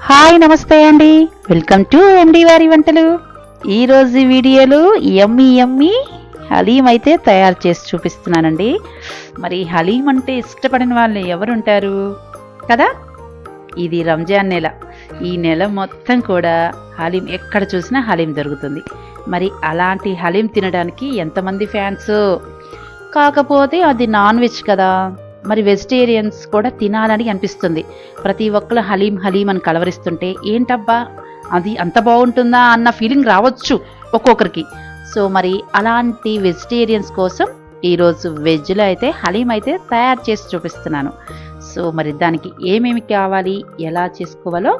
Hi నమస్తే అండి, welcome to MD వారి వంటలు. ఈరోజు వీడియోలో యమ్మీ యమ్మీ హలీం అయితే తయారు చేసి చూపిస్తున్నానండి. మరి హలీం అంటే ఇష్టపడిన వాళ్ళు ఎవరుంటారు కదా. ఇది రంజాన్ నెల. ఈ నెల మొత్తం కూడా హలీం ఎక్కడ చూసినా హలీం దొరుకుతుంది. మరి అలాంటి హలీం తినడానికి ఎంతమంది ఫ్యాన్స్. కాకపోతే అది నాన్ వెజ్ కదా, మరి వెజిటేరియన్స్ కూడా తినాలని అనిపిస్తుంది. ప్రతి ఒక్కరు హలీం హలీం అని కలవరిస్తుంటే ఏంటబ్బా అది అంత బాగుంటుందా అన్న ఫీలింగ్ రావచ్చు ఒక్కొక్కరికి. సో మరి అలాంటి వెజిటేరియన్స్ కోసం ఈరోజు వెజ్లో అయితే హలీం అయితే తయారు చేసి చూపిస్తున్నాను. సో మరి దానికి ఏమేమి కావాలి, ఎలా చేసుకోవాలో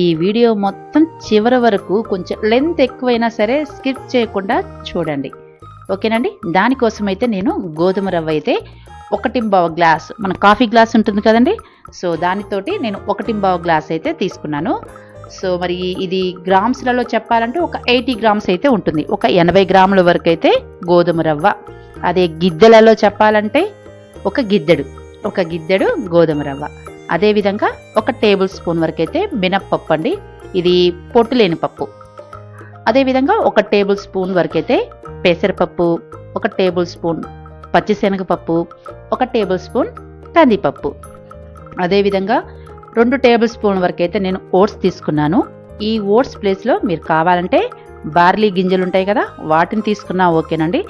ఈ వీడియో మొత్తం చివరి వరకు కొంచెం లెంత్ ఎక్కువైనా సరే స్కిప్ చేయకుండా చూడండి, ఓకేనండి. దానికోసం అయితే నేను గోధుమ రవ్వ అయితే 1.25 గ్లాస్, మన కాఫీ గ్లాస్ ఉంటుంది కదండి, సో దానితోటి నేను 1.25 గ్లాస్ అయితే తీసుకున్నాను. సో మరి ఇది గ్రామ్స్లలో చెప్పాలంటే ఒక 80 గ్రామ్స్ అయితే ఉంటుంది. ఒక 80 గ్రాముల వరకు అయితే గోధుమ రవ్వ. అదే గిద్దెలలో చెప్పాలంటే ఒక గిద్దెడు గోధుమ రవ్వ. అదేవిధంగా 1 టేబుల్ స్పూన్ వరకు అయితే మినప్పప్పు అండి, ఇది పొట్టు లేని పప్పు. అదేవిధంగా 1 టేబుల్ స్పూన్ వరకు అయితే పెసరపప్పు, 1 టేబుల్ స్పూన్ పచ్చిశనగపప్పు, 1 టేబుల్ స్పూన్ కందిపప్పు. అదేవిధంగా 2 టేబుల్ స్పూన్ వరకు అయితే నేను ఓట్స్ తీసుకున్నాను. ఈ ఓట్స్ ప్లేస్లో మీరు కావాలంటే బార్లీ గింజలు ఉంటాయి కదా, వాటిని తీసుకున్నా ఓకేనండి.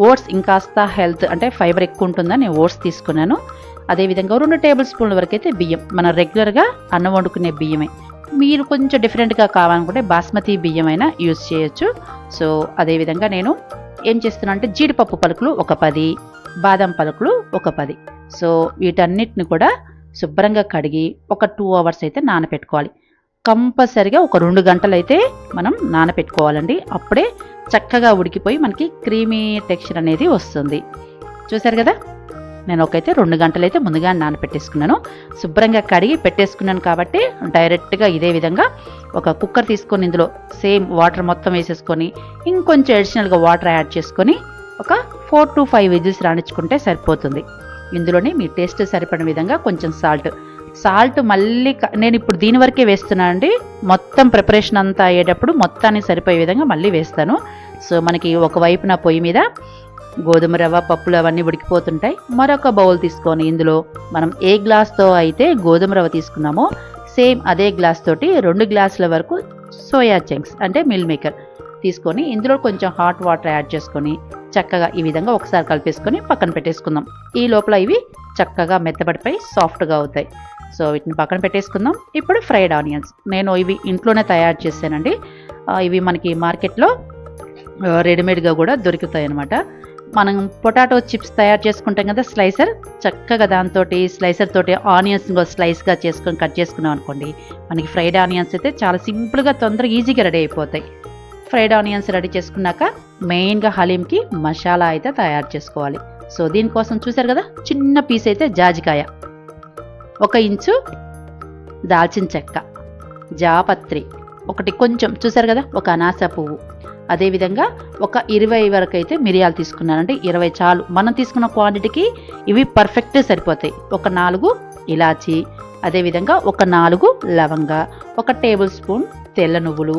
ఓట్స్ ఇంకాస్త హెల్త్ అంటే ఫైబర్ ఎక్కువ ఉంటుందని నేను ఓట్స్ తీసుకున్నాను. అదేవిధంగా 2 టేబుల్ స్పూన్ల వరకు అయితే బియ్యం, మనం రెగ్యులర్గా అన్నం వండుకునే బియ్యమే. మీరు కొంచెం డిఫరెంట్గా కావాలనుకుంటే బాస్మతి బియ్యం అయినా యూజ్ చేయొచ్చు. సో అదేవిధంగా నేను ఏం చేస్తున్నా అంటే జీడిపప్పు పలుకులు ఒక 10, బాదం పలుకులు ఒక 10. సో వీటన్నిటిని కూడా శుభ్రంగా కడిగి ఒక 2 అవర్స్ అయితే నానపెట్టుకోవాలి. కంపల్సరిగా ఒక 2 గంటలు అయితే మనం నానపెట్టుకోవాలండి. అప్పుడే చక్కగా ఉడికిపోయి మనకి క్రీమీ టెక్స్చర్ అనేది వస్తుంది. చూసారు కదా, నేను ఒకైతే 2 గంటలు అయితే ముందుగా నానపెట్టేసుకున్నాను. శుభ్రంగా కడిగి పెట్టేసుకున్నాను కాబట్టి డైరెక్ట్గా ఇదే విధంగా ఒక కుక్కర్ తీసుకొని ఇందులో సేమ్ వాటర్ మొత్తం వేసేసుకొని ఇంకొంచెం అడిషనల్గా వాటర్ యాడ్ చేసుకొని ఒక 4 to 5 విజిల్స్ రాణించుకుంటే సరిపోతుంది. ఇందులోనే మీ టేస్ట్ సరిపడిన విధంగా కొంచెం సాల్ట్ మళ్ళీ నేను ఇప్పుడు దీని వరకే వేస్తున్నానండి. మొత్తం ప్రిపరేషన్ అంతా అయ్యేటప్పుడు మొత్తానికి సరిపోయే విధంగా మళ్ళీ వేస్తాను. సో మనకి ఒకవైపున పొయ్యి మీద గోధుమ రవ్వ పప్పులు అవన్నీ ఉడికిపోతుంటాయి. మరొక బౌల్ తీసుకొని ఇందులో మనం ఏ గ్లాస్తో అయితే గోధుమ రవ్వ తీసుకున్నామో సేమ్ అదే గ్లాస్ తోటి 2 గ్లాసుల వరకు సోయా చంక్స్ అంటే మిల్ మేకర్ తీసుకొని ఇందులో కొంచెం హాట్ వాటర్ యాడ్ చేసుకొని చక్కగా ఈ విధంగా ఒకసారి కలిపేసుకొని పక్కన పెట్టేసుకుందాం. ఈ లోపల ఇవి చక్కగా మెత్తబడిపోయి సాఫ్ట్గా అవుతాయి. సో వీటిని పక్కన పెట్టేసుకుందాం. ఇప్పుడు ఫ్రైడ్ ఆనియన్స్ నేను ఇవి ఇంట్లోనే తయారు చేశానండి. ఇవి మనకి మార్కెట్లో రెడీమేడ్గా కూడా దొరుకుతాయి అన్నమాట. మనం పొటాటో చిప్స్ తయారు చేసుకుంటాం కదా, స్లైసర్, చక్కగా దాంతో స్లైసర్ తోటి ఆనియన్స్ స్లైస్గా చేసుకొని కట్ చేసుకున్నాం అనుకోండి, మనకి ఫ్రైడ్ ఆనియన్స్ అయితే చాలా సింపుల్గా తొందరగా ఈజీగా రెడీ అయిపోతాయి. ఫ్రైడ్ ఆనియన్స్ రెడీ చేసుకున్నాక మెయిన్గా హలీంకి మసాలా అయితే తయారు చేసుకోవాలి. సో దీనికోసం చూసారు కదా, చిన్న పీస్ అయితే జాజికాయ, 1 ఇంచు దాల్చిన చెక్క, జాపత్రి ఒకటి, కొంచెం చూసారు కదా ఒక అనాస పువ్వు, అదేవిధంగా ఒక 20 వరకు అయితే మిరియాలు తీసుకున్నానంటే 20 చాలు, మనం తీసుకున్న క్వాంటిటీకి ఇవి పర్ఫెక్ట్ సరిపోతాయి. ఒక 4 ఇలాచి, అదేవిధంగా ఒక 4 లవంగ, 1 టేబుల్ స్పూన్ తెల్ల నువ్వులు,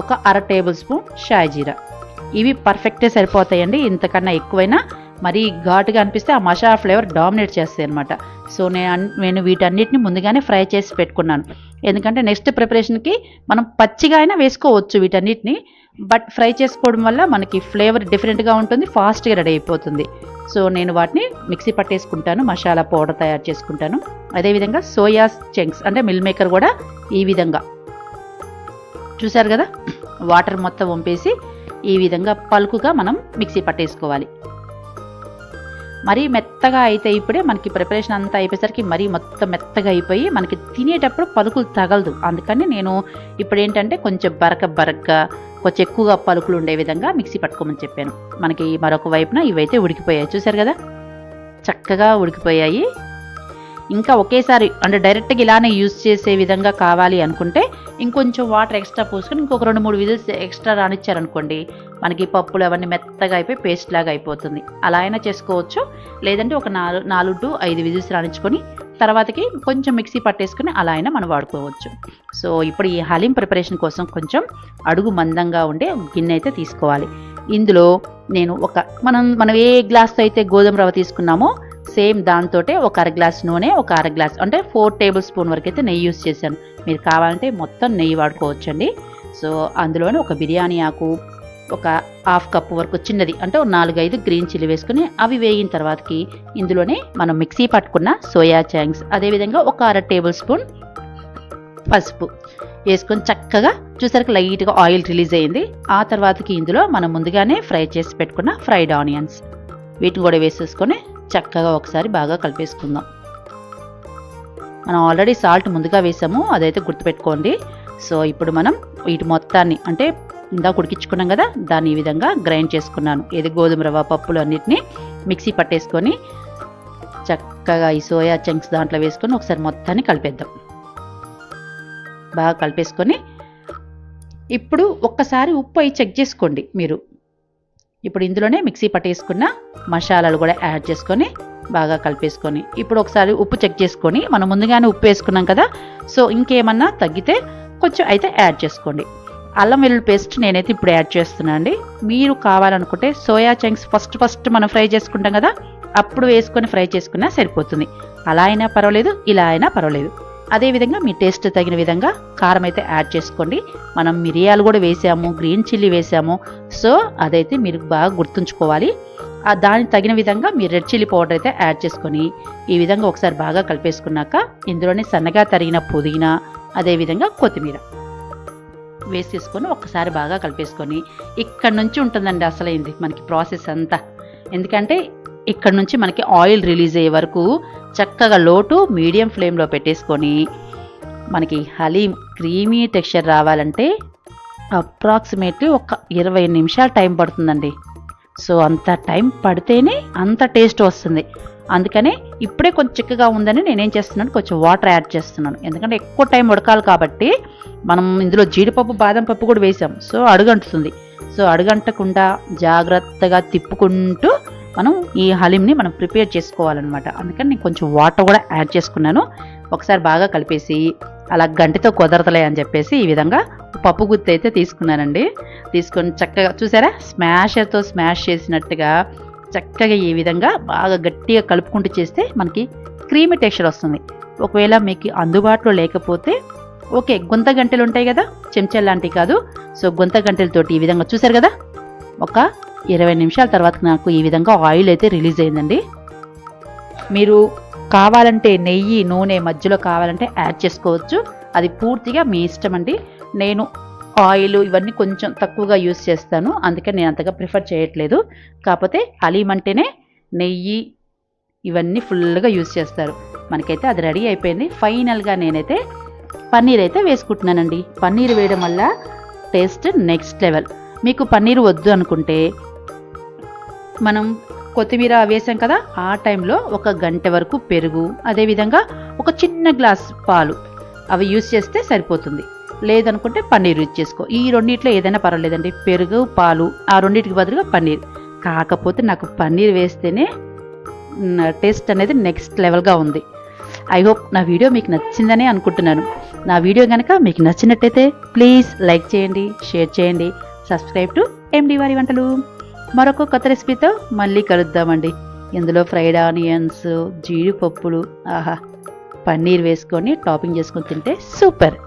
ఒక 1/2 టేబుల్ స్పూన్ షాయి జీరా. ఇవి పర్ఫెక్టే సరిపోతాయండి. ఇంతకన్నా ఎక్కువైనా మరీ ఘాటుగా అనిపిస్తే ఆ మసాలా ఫ్లేవర్ డామినేట్ చేస్తాయి అనమాట. సో నేను వీటన్నిటిని ముందుగానే ఫ్రై చేసి పెట్టుకున్నాను. ఎందుకంటే నెక్స్ట్ ప్రిపరేషన్కి మనం పచ్చిగా అయినా వేసుకోవచ్చు వీటన్నిటిని, బట్ ఫ్రై చేసుకోవడం వల్ల మనకి ఫ్లేవర్ డిఫరెంట్గా ఉంటుంది, ఫాస్ట్గా రెడీ అయిపోతుంది. సో నేను వాటిని మిక్సీ పట్టేసుకుంటాను, మసాలా పౌడర్ తయారు చేసుకుంటాను. అదేవిధంగా సోయా చంక్స్ అంటే మిల్ మేకర్ కూడా ఈ విధంగా చూసారు కదా, వాటర్ మొత్తం వంపేసి ఈ విధంగా పలుకుగా మనం మిక్సీ పట్టేసుకోవాలి. మరీ మెత్తగా అయితే ఇప్పుడే మనకి ప్రిపరేషన్ అంతా అయిపోయేసరికి మరీ మొత్తం మెత్తగా అయిపోయి మనకి తినేటప్పుడు పలుకులు తగలదు. అందుకని నేను ఇప్పుడు ఏంటంటే కొంచెం బరకగా కొంచెం ఎక్కువగా పలుకులు ఉండే విధంగా మిక్సీ పట్టుకోమని చెప్పాను. మనకి మరొక వైపున ఇవైతే ఉడికిపోయాయి, చూసారు కదా చక్కగా ఉడికిపోయాయి. ఇంకా ఒకేసారి అంటే డైరెక్ట్గా ఇలానే యూజ్ చేసే విధంగా కావాలి అనుకుంటే ఇంకొంచెం వాటర్ ఎక్స్ట్రా పోసుకొని ఇంకొక 2-3 విజిల్స్ ఎక్స్ట్రా రానిచ్చారనుకోండి, మనకి పప్పులు అవన్నీ మెత్తగా అయిపోయి పేస్ట్ లాగా అయిపోతుంది. అలా అయినా చేసుకోవచ్చు. లేదంటే ఒక 4 to 5 విజిల్స్ రానిచ్చుకొని తర్వాతకి కొంచెం మిక్సీ పట్టేసుకుని అలా అయినా మనం వాడుకోవచ్చు. సో ఇప్పుడు ఈ హలీం ప్రిపరేషన్ కోసం కొంచెం అడుగు మందంగా ఉండే గిన్నె అయితే తీసుకోవాలి. ఇందులో నేను మనం ఏ గ్లాస్తో అయితే గోధుమ రవ్వ తీసుకున్నామో సేమ్ దాంతోటే ఒక అర గ్లాస్ నూనె, ఒక అర గ్లాస్ అంటే 4 టేబుల్ స్పూన్ వరకు అయితే నెయ్యి యూస్ చేశాను. మీరు కావాలంటే మొత్తం నెయ్యి వాడుకోవచ్చండి. సో అందులోనే ఒక బిర్యానీ ఆకు, ఒక హాఫ్ కప్ వరకు చిన్నది అంటే 4-5 గ్రీన్ చిల్లీ వేసుకుని అవి వేగిన తర్వాతకి ఇందులోనే మనం మిక్సీ పట్టుకున్న సోయా చంక్స్, అదేవిధంగా ఒక అర టేబుల్ స్పూన్ పసుపు వేసుకొని చక్కగా చూసరికి లైట్గా ఆయిల్ రిలీజ్ అయ్యింది. ఆ తర్వాతకి ఇందులో మనం ముందుగానే ఫ్రై చేసి పెట్టుకున్న ఫ్రైడ్ ఆనియన్స్ వీటిని కూడా వేసేసుకొని చక్కగా ఒకసారి బాగా కలిపేసుకుందాం. మనం ఆల్రెడీ సాల్ట్ ముందుగా వేసాము, అదైతే గుర్తుపెట్టుకోండి. సో ఇప్పుడు మనం వీటి మొత్తాన్ని అంటే ఇందాక ఉడికించుకున్నాం కదా, దాన్ని ఈ విధంగా గ్రైండ్ చేసుకున్నాను. ఏది గోధుమ రవ్వ, పప్పులు అన్నిటిని మిక్సీ పట్టేసుకొని చక్కగా ఈ సోయా చంక్స్ దాంట్లో వేసుకొని ఒకసారి మొత్తాన్ని కలిపేద్దాం. బాగా కలిపేసుకొని ఇప్పుడు ఒక్కసారి ఉప్పు అయి చెక్ చేసుకోండి మీరు. ఇప్పుడు ఇందులోనే మిక్సీ పట్టేసుకున్న మసాలాలు కూడా యాడ్ చేసుకొని బాగా కలిపేసుకొని ఇప్పుడు ఒకసారి ఉప్పు చెక్ చేసుకొని మనం ముందుగానే ఉప్పు వేసుకున్నాం కదా, సో ఇంకేమన్నా తగ్గితే కొంచెం అయితే యాడ్ చేసుకోండి. అల్లం వెల్లుల్లి పేస్ట్ నేనైతే ఇప్పుడు యాడ్ చేస్తున్నాను అండి. మీరు కావాలనుకుంటే సోయా చంక్స్ ఫస్ట్ మనం ఫ్రై చేసుకుంటాం కదా, అప్పుడు వేసుకొని ఫ్రై చేసుకున్నా సరిపోతుంది. అలా అయినా పర్వాలేదు, ఇలా అయినా పర్వాలేదు. అదేవిధంగా మీ టేస్ట్ తగిన విధంగా కారం అయితే యాడ్ చేసుకోండి. మనం మిరియాలు కూడా వేసాము, గ్రీన్ చిల్లీ వేసాము. సో అదైతే మీరు బాగా గుర్తుంచుకోవాలి. దానికి తగిన విధంగా మీరు రెడ్ చిల్లీ పౌడర్ అయితే యాడ్ చేసుకొని ఈ విధంగా ఒకసారి బాగా కలిపేసుకున్నాక ఇందులోనే సన్నగా తరిగిన పుదీనా, అదేవిధంగా కొత్తిమీర వేసేసుకొని ఒక్కసారి బాగా కలిపేసుకొని ఇక్కడ నుంచి ఉంటుందండి అసలైంది మనకి ప్రాసెస్ అంతా. ఎందుకంటే ఇక్కడ నుంచి మనకి ఆయిల్ రిలీజ్ అయ్యే వరకు చక్కగా లో టు మీడియం ఫ్లేమ్లో పెట్టేసుకొని మనకి హలీం క్రీమీ టెక్స్చర్ రావాలంటే అప్రాక్సిమేట్లీ ఒక 20 నిమిషాలు టైం పడుతుందండి. సో అంత టైం పడితేనే అంత టేస్ట్ వస్తుంది. అందుకనే ఇప్పుడే కొంచెం చిక్కగా ఉందని నేనేం చేస్తున్నాను, కొంచెం వాటర్ యాడ్ చేస్తున్నాను. ఎందుకంటే ఎక్కువ టైం ఉడకాలి కాబట్టి మనం ఇందులో జీడిపప్పు, బాదం పప్పు కూడా వేసాం. సో అడుగంటుతుంది. సో అడుగంటకుండా జాగ్రత్తగా తిప్పుకుంటూ మనం ఈ హలీంని మనం ప్రిపేర్ చేసుకోవాలన్నమాట. అందుకని నేను కొంచెం వాటర్ కూడా యాడ్ చేసుకున్నాను. ఒకసారి బాగా కలిపేసి అలా గంటితో కుదరతలే అని చెప్పేసి ఈ విధంగా పప్పు గుత్తి అయితే తీసుకున్నానండి. తీసుకొని చక్కగా చూసారా, స్మాషర్తో స్మాష్ చేసినట్టుగా చక్కగా ఈ విధంగా బాగా గట్టిగా కలుపుకుంటూ చేస్తే మనకి క్రీమీ టెక్స్చర్ వస్తుంది. ఒకవేళ మీకు అందుబాటులో లేకపోతే ఓకే, గుంత గంటెలు ఉంటాయి కదా, చెంచాలు లాంటివి కాదు. సో గుంత గంటెలతోటి ఈ విధంగా చూసారు కదా, ఒక 20 నిమిషాల తర్వాత నాకు ఈ విధంగా ఆయిల్ అయితే రిలీజ్ అయిందండి. మీరు కావాలంటే నెయ్యి, నూనె మధ్యలో కావాలంటే యాడ్ చేసుకోవచ్చు. అది పూర్తిగా మీ ఇష్టం అండి. నేను ఆయిల్ ఇవన్నీ కొంచెం తక్కువగా యూస్ చేస్తాను, అందుకని నేను అంతగా ప్రిఫర్ చేయట్లేదు. కాకపోతే హలీం అంటేనే నెయ్యి ఇవన్నీ ఫుల్గా యూస్ చేస్తారు. మనకైతే అది రెడీ అయిపోయింది. ఫైనల్గా నేనైతే పన్నీర్ అయితే వేసుకుంటున్నానండి. పన్నీర్ వేయడం వల్ల టేస్ట్ నెక్స్ట్ లెవెల్. మీకు పన్నీర్ వద్దు అనుకుంటే మనం కొత్తిమీర వేసాం కదా, ఆ టైంలో 1 గంట వరకు పెరుగు, అదేవిధంగా ఒక చిన్న గ్లాస్ పాలు అవి యూస్ చేస్తే సరిపోతుంది. లేదనుకుంటే పన్నీర్ యూజ్ చేసుకో. ఈ రెండిట్లో ఏదైనా పర్వాలేదండి, పెరుగు, పాలు, ఆ రెండింటికి బదులుగా పన్నీర్. కాకపోతే నాకు పన్నీర్ వేస్తేనే టేస్ట్ అనేది నెక్స్ట్ లెవెల్గా ఉంది. ఐ హోప్ నా వీడియో మీకు నచ్చిందనే అనుకుంటున్నాను. నా వీడియో కనుక మీకు నచ్చినట్టయితే ప్లీజ్ లైక్ చేయండి, షేర్ చేయండి, సబ్స్క్రైబ్ టు ఎండి వారి వంటలు. మరొక కొత్త రెసిపీతో మళ్ళీ కలుద్దామండి. ఇందులో ఫ్రైడ్ ఆనియన్స్, జీడిపప్పులు, ఆహా, పన్నీర్ వేసుకొని టాపింగ్ చేసుకొని తింటే సూపర్.